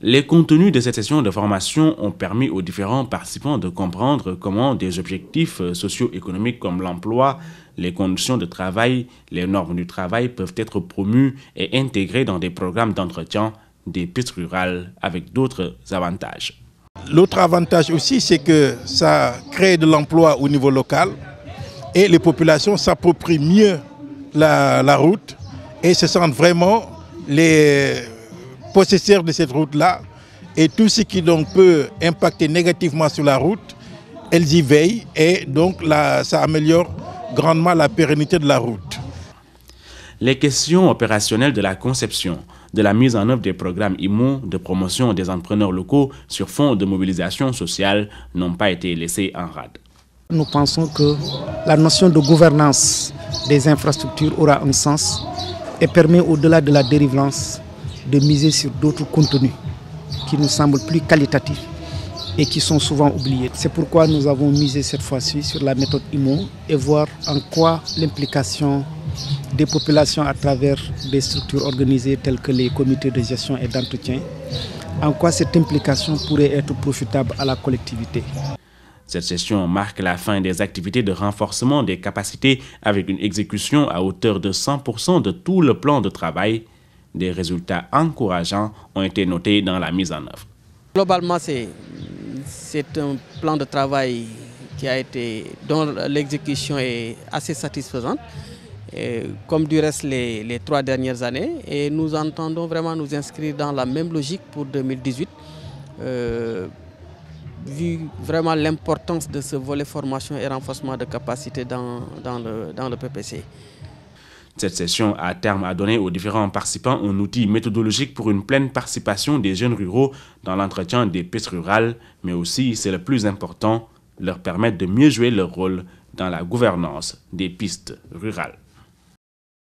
Les contenus de cette session de formation ont permis aux différents participants de comprendre comment des objectifs socio-économiques comme l'emploi, les conditions de travail, les normes du travail peuvent être promus et intégrés dans des programmes d'entretien des pistes rurales avec d'autres avantages. L'autre avantage aussi, c'est que ça crée de l'emploi au niveau local et les populations s'approprient mieux la route et se sentent vraiment les possesseurs de cette route-là. Et tout ce qui donc peut impacter négativement sur la route, elles y veillent et donc là, ça améliore grandement la pérennité de la route. Les questions opérationnelles de la conception, de la mise en œuvre des programmes IMO de promotion des entrepreneurs locaux sur fond de mobilisation sociale n'ont pas été laissées en rade. Nous pensons que la notion de gouvernance des infrastructures aura un sens et permet au-delà de la délivrance de miser sur d'autres contenus qui nous semblent plus qualitatifs et qui sont souvent oubliés. C'est pourquoi nous avons misé cette fois-ci sur la méthode IMO et voir en quoi l'implication des populations à travers des structures organisées telles que les comités de gestion et d'entretien, en quoi cette implication pourrait être profitable à la collectivité. Cette session marque la fin des activités de renforcement des capacités avec une exécution à hauteur de 100% de tout le plan de travail. Des résultats encourageants ont été notés dans la mise en œuvre. Globalement, c'est un plan de travail dont l'exécution est assez satisfaisante, comme du reste les 3 dernières années. Et nous entendons vraiment nous inscrire dans la même logique pour 2018, vu vraiment l'importance de ce volet formation et renforcement de capacité dans le PPC. Cette session à terme a donné aux différents participants un outil méthodologique pour une pleine participation des jeunes ruraux dans l'entretien des pistes rurales, mais aussi, c'est le plus important, leur permettre de mieux jouer leur rôle dans la gouvernance des pistes rurales.